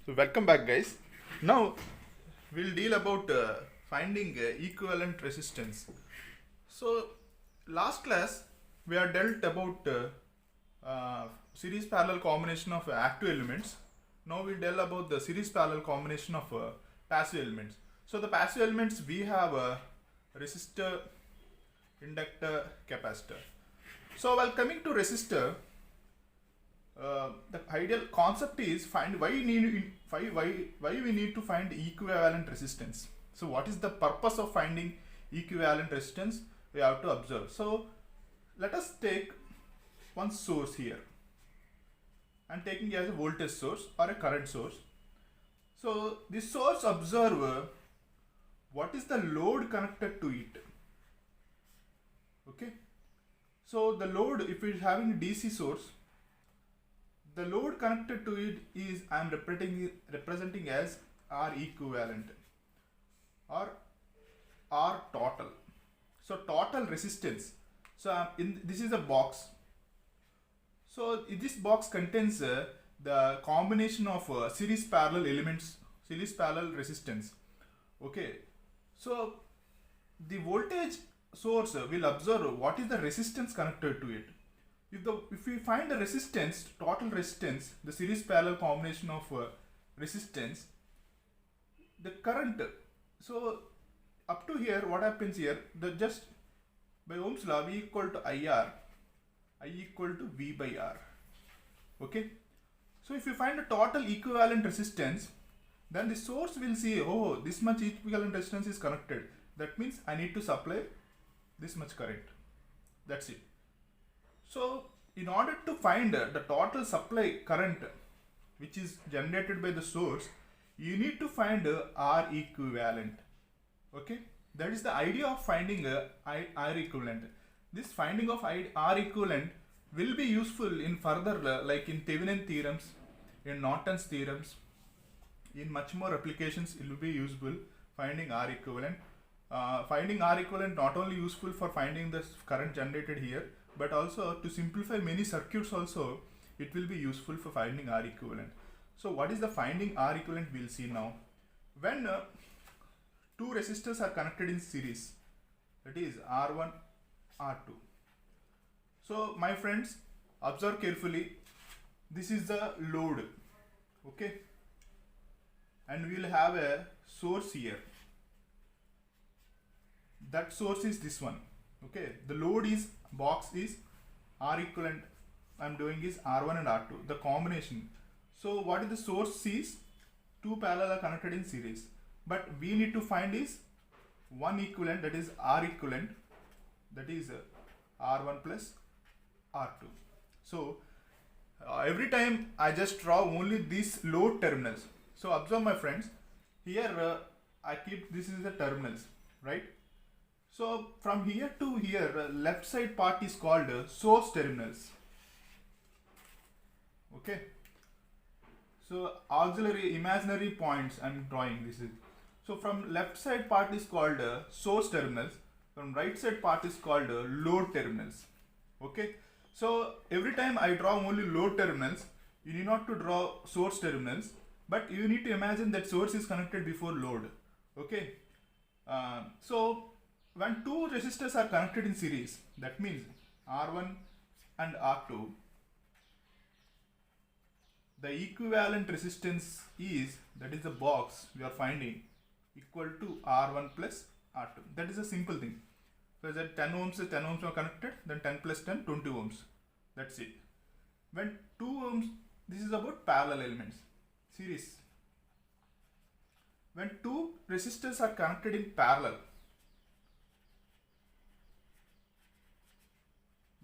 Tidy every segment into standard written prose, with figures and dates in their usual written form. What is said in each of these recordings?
So welcome back, guys. Now we'll deal about finding equivalent resistance. So last class we have dealt about series parallel combination of active elements. Now we deal about the series parallel combination of passive elements. So the passive elements we have resistor, inductor, capacitor. So while coming to resistor, the ideal concept is find why we need to find equivalent resistance. So what is the purpose of finding equivalent resistance? We have to observe. So let us take one source here and taking as a voltage source or a current source. So this source, observe what is the load connected to it. Okay, so the load, if it is having a DC source, the load connected to it is I am representing as R equivalent or R total. So total resistance. So this is a box. So this box contains the combination of series parallel elements, series parallel resistance. Okay. So the voltage source will observe what is the resistance connected to it. If we find the resistance, total resistance, the series parallel combination of resistance, the current. So up to here, what happens here? The just by Ohm's law, V equal to IR, I equal to V by R. Okay. So if you find a total equivalent resistance, then the source will see, oh, this much equivalent resistance is connected. That means I need to supply this much current. That's it. So in order to find the total supply current which is generated by the source, you need to find R equivalent. Okay, that is the idea of finding R equivalent. This finding of R equivalent will be useful in further like in Thevenin theorems, in Norton's theorems, in much more applications it will be useful finding R equivalent. Finding R equivalent not only useful for finding the current generated here, but also to simplify many circuits also it will be useful for finding R equivalent. So what is the finding R equivalent? We'll see now. When two resistors are connected in series, that is R1, R2. So my friends, observe carefully. This is the load. Okay, and we will have a source here. That source is this one. Okay, the load is box is R equivalent. I am doing is R1 and R2, the combination. So what is the source is? Two parallel are connected in series, but we need to find is one equivalent, that is R equivalent, that is R1 plus R2. So every time I just draw only these load terminals. So observe my friends, here I keep, this is the terminals, right? So from here to here, left side part is called source terminals. Okay. So auxiliary imaginary points I am drawing, this is. So from left side part is called source terminals. From right side part is called load terminals. Okay. So every time I draw only load terminals, you need not to draw source terminals, but you need to imagine that source is connected before load. Okay. So when two resistors are connected in series, that means R1 and R2, the equivalent resistance is, that is the box we are finding, equal to R1 plus R2. That is a simple thing. So that 10 ohms are connected, then 10 plus 10, 20 ohms. That's it. When 2 ohms, this is about parallel elements, series. When two resistors are connected in parallel,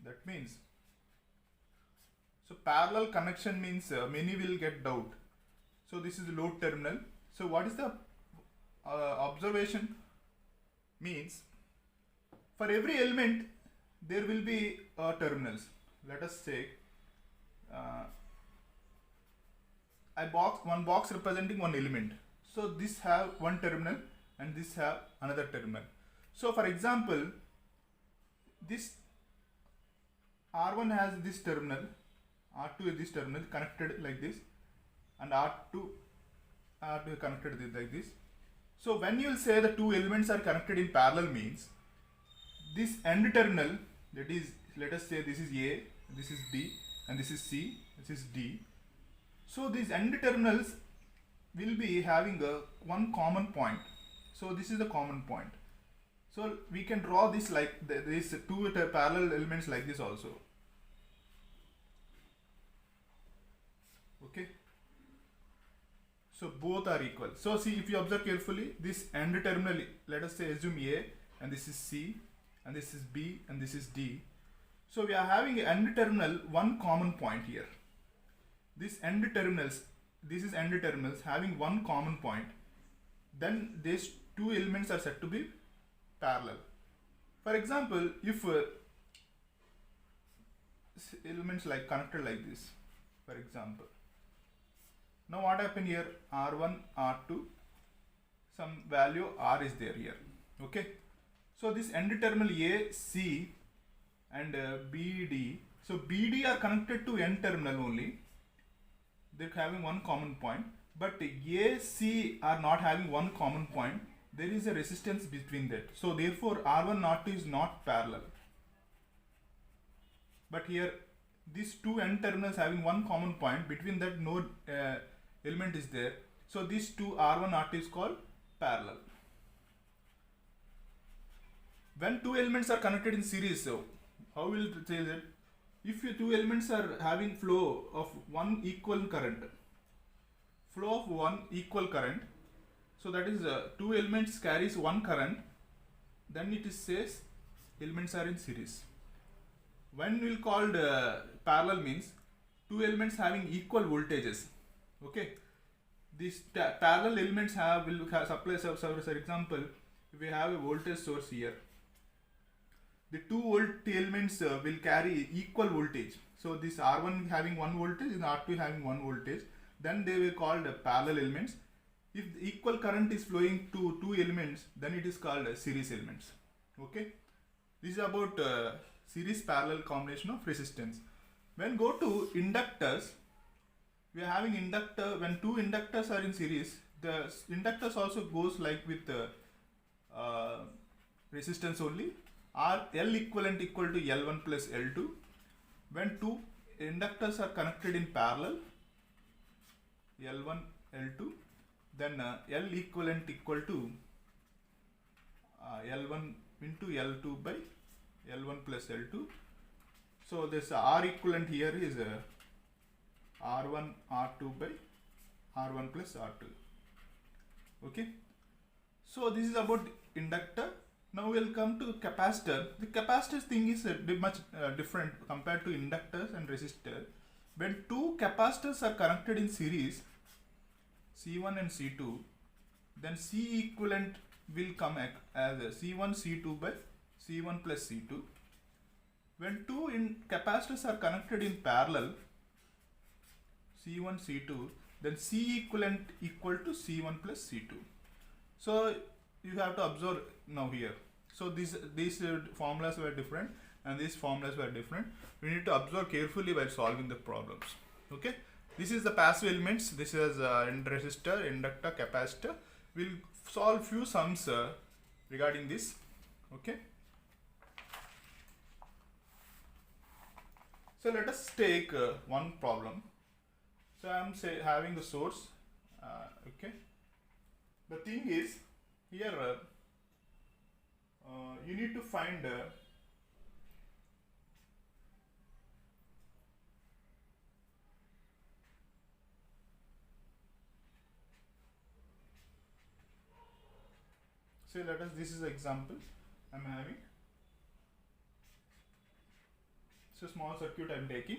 that means, so parallel connection means many will get doubt. So this is load terminal. So what is the observation means, for every element there will be terminals. Let us say one box representing one element. So this have one terminal and this have another terminal. So for example, this R1 has this terminal, R2 is this terminal connected like this, and R2 are connected like this. So when you will say the two elements are connected in parallel means this end terminal, that is, let us say this is A, this is B, and this is C, this is D. So these end terminals will be having one common point. So this is the common point. So we can draw this like these two parallel elements like this also. Okay. So both are equal. So see, if you observe carefully, this end terminal, let us say assume A, and this is C, and this is B, and this is D. So we are having end terminal one common point here. This end terminals, this is end terminals having one common point. Then these two elements are said to be parallel. For example, if elements like connected like this, for example. Now what happened here? R1, R2, some value R is there here. Okay. So this end terminal A, C and BD. So BD are connected to end terminal only. They're having one common point. But A, C are not having one common point. There is a resistance between that. So therefore R1, R2 is not parallel. But here these two end terminals having one common point, between that no element is there. So these two R1, R2 is called parallel. When two elements are connected in series, so how will it say that? If your two elements are having flow of one equal current, so that is two elements carries one current, then it is says elements are in series. When we will called parallel means two elements having equal voltages. Okay, these parallel elements will supply. For example, if we have a voltage source here, the 2 volt elements will carry equal voltage. So this R1 having one voltage and R2 having one voltage, then they were called parallel elements. If the equal current is flowing to two elements, then it is called series elements. Okay, this is about series parallel combination of resistance. When go to inductors, we are having inductor. When two inductors are in series, the inductors also goes like with resistance only. L equivalent equal to L1 plus L2. When two inductors are connected in parallel, L1, L2, then L equivalent equal to L1 into L2 by L1 plus L2. So this R equivalent here is R1, R2 by R1 plus R2. Okay. So this is about inductor. Now we will come to capacitor. The capacitor thing is much different compared to inductors and resistor. When two capacitors are connected in series, C1 and C2, then C equivalent will come as C1, C2 by C1 plus C2. When two capacitors are connected in parallel, C1, C2, then C equivalent equal to C1 plus C2. So you have to observe now here. So these formulas were different and these formulas were different. We need to observe carefully while solving the problems. Okay. This is the passive elements. This is resistor, inductor, capacitor. We'll solve few sums regarding this. Okay. So let us take one problem. So I am having the source. Okay. The thing is here you need to find say let us, this is an example I am having. So small circuit I am taking.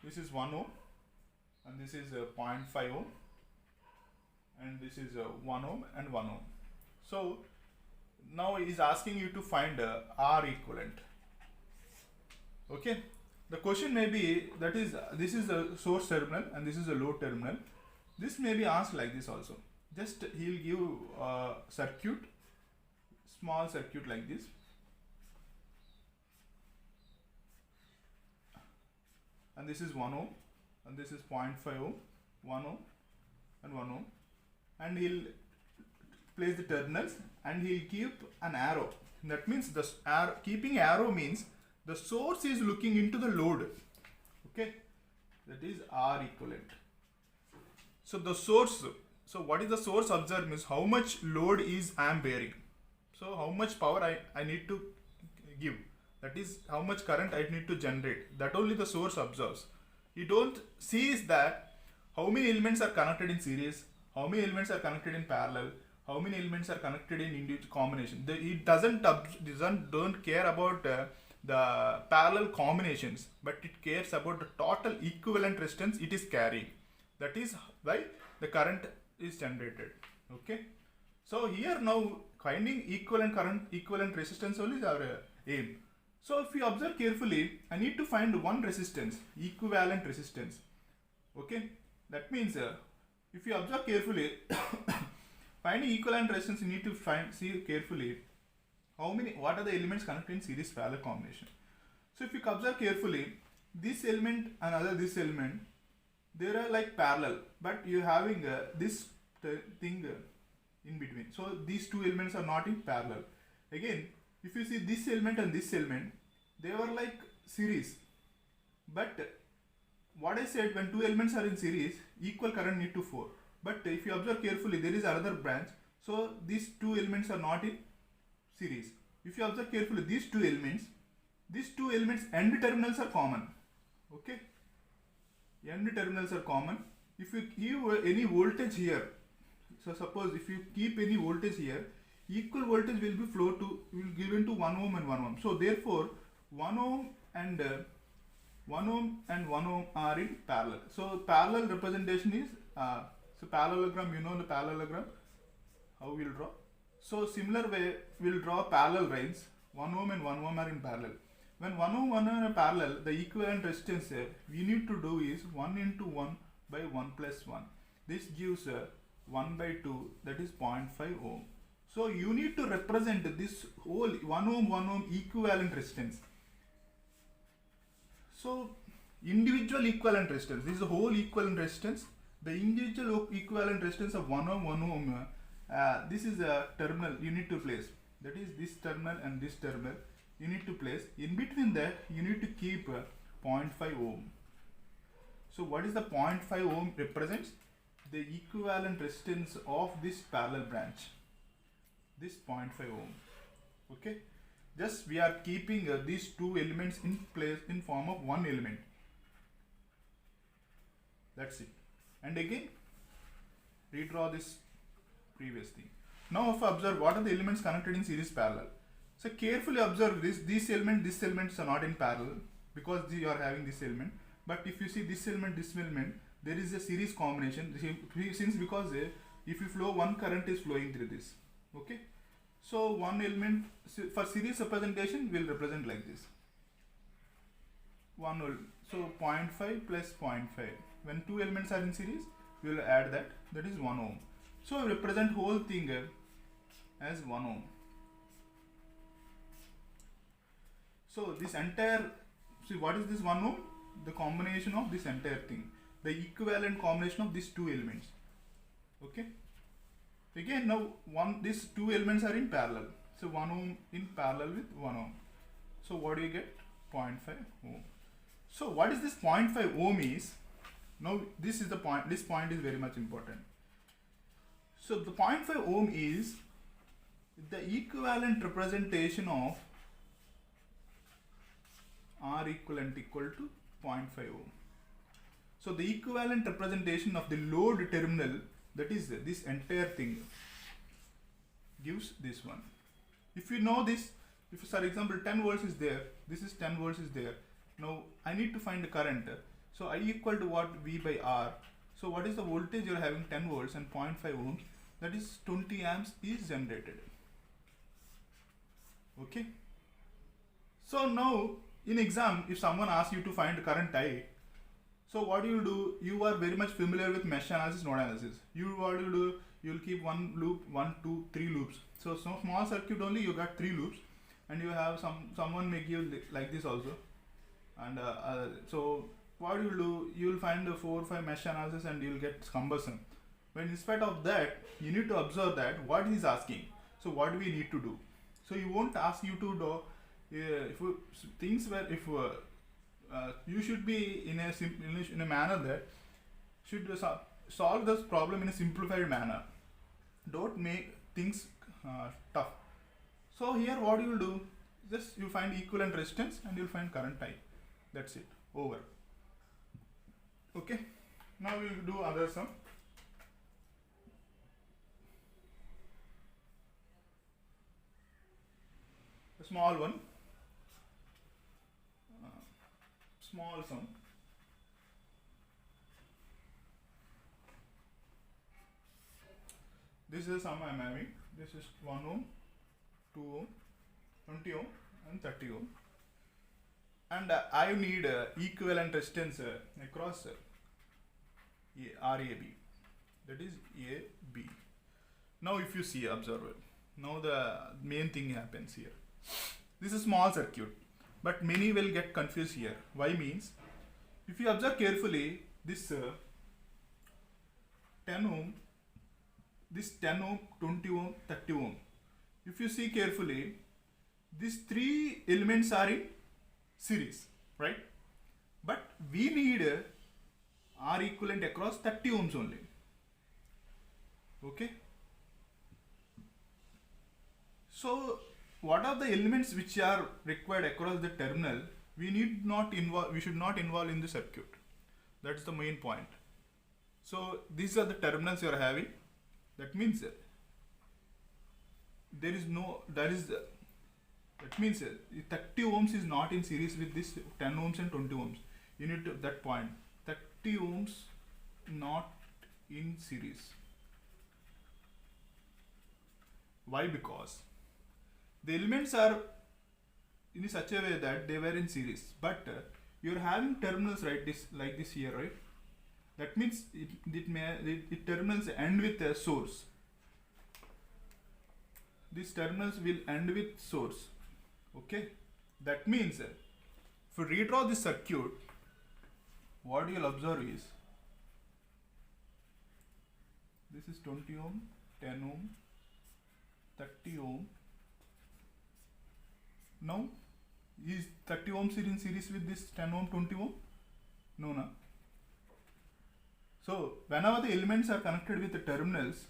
This is 1 ohm and this is 0.5 ohm and this is 1 ohm and 1 ohm. So now he is asking you to find R equivalent. Okay. The question may be, that is, this is the source terminal and this is the load terminal. This may be asked like this also. Just he will give a circuit, small circuit like this. And this is 1 ohm and this is 0.5 ohm, 1 ohm and 1 ohm. and he'll place the terminals and he'll keep an arrow. That means the keeping arrow means the source is looking into the load. Okay, that is R equivalent. So the source, so what is the source observed means how much load is I am bearing. So how much power I need to give. That is how much current I need to generate. That only the source observes. You don't see is that how many elements are connected in series, how many elements are connected in parallel, how many elements are connected in individual combination. It don't care about the parallel combinations, but it cares about the total equivalent resistance it is carrying. That is why the current is generated. Okay. So here now finding equivalent current, equivalent resistance only is our aim. So if you observe carefully, I need to find one resistance, equivalent resistance. Okay. That means if you observe carefully, finding equivalent resistance, you need to see carefully what are the elements connected in series parallel combination. So if you observe carefully, this element and this element, they are like parallel, but you having this thing in between. So these two elements are not in parallel. Again, if you see this element and this element, they were like series. But what I said, when two elements are in series, equal current need to flow. But if you observe carefully, there is another branch. So these two elements are not in series. If you observe carefully, these two elements end terminals are common. Okay. End terminals are common. If you give any voltage here, so suppose if you keep any voltage here, equal voltage will be given to 1 ohm and 1 ohm. So therefore 1 ohm and 1 ohm are in parallel. So parallel representation is parallelogram. You know the parallelogram, how we will draw. So similar way we will draw parallel lines. 1 ohm and 1 ohm are in parallel. When 1 ohm and 1 ohm are parallel, the equivalent resistance we need to do is 1 into 1 by 1 plus 1. This gives 1 by 2, that is 0.5 ohm. So you need to represent this whole 1 ohm equivalent resistance. So individual equivalent resistance, this is the whole equivalent resistance. The individual equivalent resistance of 1 ohm, this is a terminal you need to place. That is this terminal and this terminal you need to place. In between that you need to keep 0.5 ohm. So what is the 0.5 ohm represents? The equivalent resistance of this parallel branch. This 0.5 ohm. Okay. Just we are keeping these two elements in place in form of one element. That's it. And again redraw this previous thing. Now if I observe what are the elements connected in series parallel. So carefully observe this elements are not in parallel because you are having this element. But if you see this element, there is a series combination. Because if you flow, one current is flowing through this. Okay. So one element for series representation will represent like this. So 0.5 plus 0.5. When two elements are in series, we will add that. That is 1 ohm. So we represent whole thing as 1 ohm. So this entire, see what is this 1 ohm? The combination of this entire thing. The equivalent combination of these two elements. Okay. Again now these two elements are in parallel. So 1 ohm in parallel with 1 ohm. So what do you get? 0.5 ohm. So what is this 0.5 ohm is? Now this is the point. This point is very much important. So the 0.5 ohm is the equivalent representation of R equivalent equal to 0.5 ohm. So the equivalent representation of the load terminal, that is this entire thing, gives this one. If you know this, if for example 10 volts is there, this is 10 volts is there. Now I need to find the current. So I equal to what? V by R. So what is the voltage you are having? 10 volts and 0.5 ohms, that is 20 amps is generated. Okay. So now in exam, if someone asks you to find current I, so what you will do? You are very much familiar with mesh analysis, node analysis. What you do? You will keep one loop, 1, 2, 3 loops. So small circuit only you got 3 loops, and you have someone make you like this also. And so what you will do? You will find the 4 or 5 mesh analysis, and you will get cumbersome. When in spite of that, you need to observe that what he is asking. So what do we need to do? So he won't ask you to do if things where if you should be in a manner that should solve this problem in a simplified manner. Don't make things tough. So here what you will do, just you find equivalent resistance and you will find current I. That's it. Over. Okay. Now we will do other sum. A small one. Small sum. This is the sum I am having. This is 1 ohm, 2 ohm, 20 ohm and 30 ohm. And I need equivalent resistance across RAB. That is AB. Now if you see, observe it. Now the main thing happens here. This is a small circuit, but many will get confused here. Why means, if you observe carefully, this 10 ohm, this 10 ohm, 20 ohm, 30 ohm. If you see carefully, these three elements are in series, right? But we need R equivalent across 30 ohms only. Okay. So what are the elements which are required across the terminal? We need not involve. We should not involve in the circuit. That's the main point. So these are the terminals you are having. That means there is no. That means 30 ohms is not in series with this 10 ohms and 20 ohms. You need to that point. 30 ohms not in series. Why? Because the elements are in such a way that they were in series, but you are having terminals like this here, right? That means it terminals end with a source. These terminals will end with source. Okay, that means if you redraw this circuit, what you will observe is this is 20 ohm, 10 ohm, 30 ohm. Now is 30 ohms in series with this 10 ohm, 20 ohm? No, no. So whenever the elements are connected with the terminals,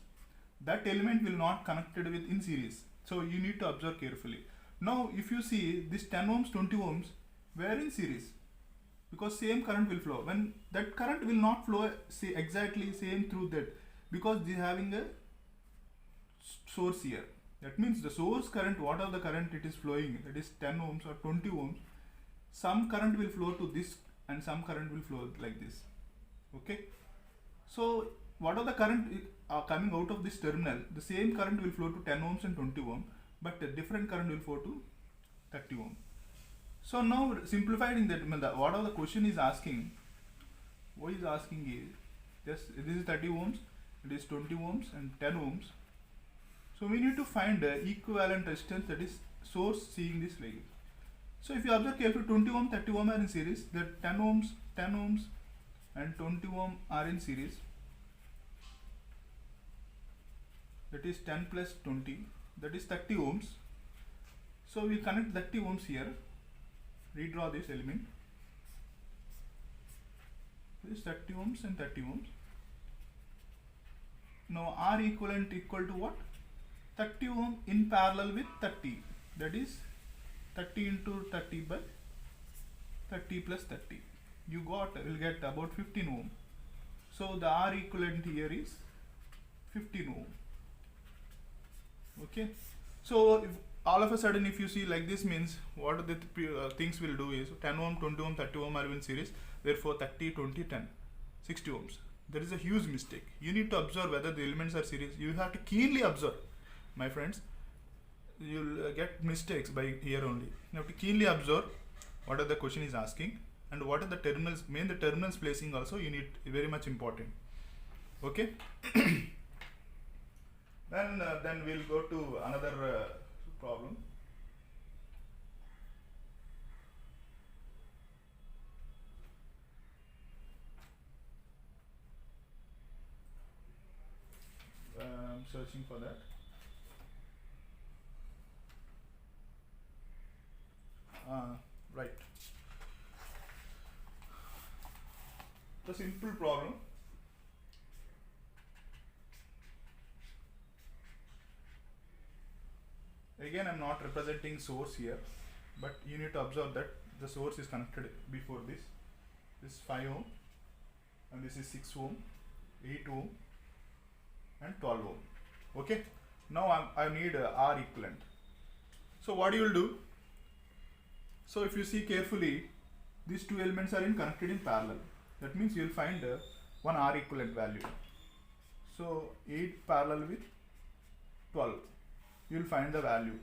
that element will not connected with in series. So you need to observe carefully. Now if you see this 10 ohms, 20 ohms were in series, because same current will flow. When that current will not flow exactly same through that, because they are having a source here. That means the source current, what are the current it is flowing, that is 10 ohms or 20 ohms, some current will flow to this and some current will flow like this. Okay. So what are the current coming out of this terminal, the same current will flow to 10 ohms and 20 ohm, but a different current will flow to 30 ohm. So now simplifying that, what are the question is asking, what is asking is, this is 30 ohms, it is 20 ohms and 10 ohms. So we need to find equivalent resistance, that is source seeing this like this. So if you observe carefully, 20 ohm, 30 ohm are in series, that 10 ohms and 20 ohm are in series. That is 10 plus 20, that is 30 ohms. So we connect 30 ohms here, redraw this element. This is 30 ohms and 30 ohms. Now R equivalent equal to what? 30 ohm in parallel with 30, that is 30 into 30 by 30 plus 30. You will get about 15 ohm. So the R equivalent here is 15 ohm. Okay. So if all of a sudden if you see like this, means what the things will do is 10 ohm, 20 ohm, 30 ohm are in series, therefore 30, 20, 10, 60 ohms. There is a huge mistake. You need to observe whether the elements are series. You have to keenly observe, my friends. You will get mistakes by here only. You have to keenly observe what are the question is asking and what are the terminals, the terminals placing also you need, very much important. Okay. Then we'll go to another problem. searching for that. Right. The simple problem. Again, I'm not representing source here, but you need to observe that the source is connected before this. This is 5 ohm, and this is 6 ohm, 8 ohm, and 12 ohm. Okay. Now I need R equivalent. So what you will do? So if you see carefully, these two elements are connected in parallel. That means you will find one R equivalent value. So 8 parallel with 12. You will find the value.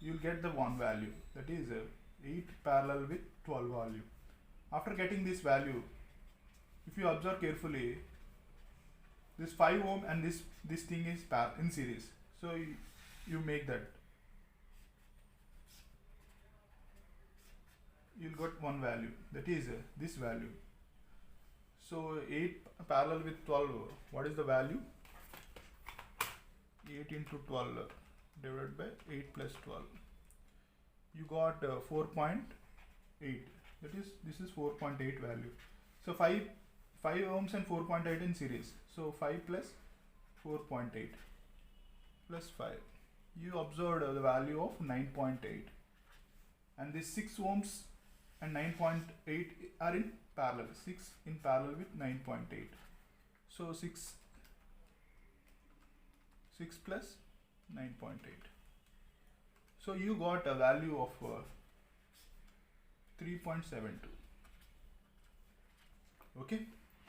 You will get the one value, that is 8 parallel with 12 value. After getting this value, if you observe carefully, this 5 ohm and this thing is in series. So you make that. You will get one value, that is this value. So 8 parallel with 12, what is the value? 8 into 12 divided by 8 plus 12. You got 4.8. That is, this is 4.8 value. So 5 ohms and 4.8 in series. So 5 plus 4.8 plus 5. You observed the value of 9.8. And this 6 ohms and 9.8 are in parallel. 6 in parallel with 9.8. So 6 plus 9.8. So you got a value of 3.72. Okay,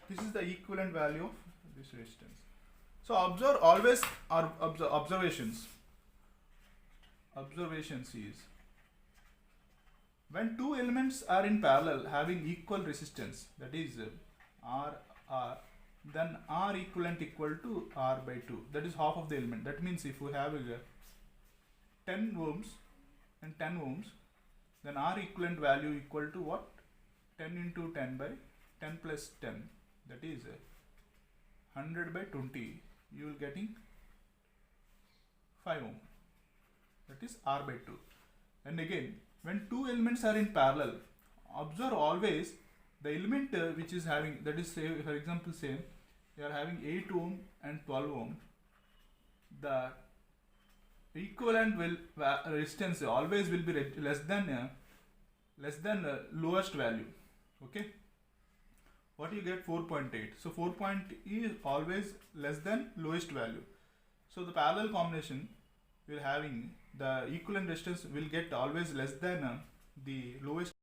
this is the equivalent value of this resistance. So observe always our observations. Observations is when two elements are in parallel having equal resistance, that is R, then R equivalent equal to R by 2. That is half of the element. That means if we have 10 ohms and 10 ohms, then R equivalent value equal to what? 10 into 10 by 10 plus 10. That is 100 by 20. You will getting 5 ohm. That is R by 2. And again, when two elements are in parallel, observe always the element which is having, that is say for example say you are having 8 ohm and 12 ohm, the equivalent resistance always will be less than lowest value. Okay, what you get? 4.8. So 4.8 is always less than lowest value. So the parallel combination will having the equivalent resistance will get always less than the lowest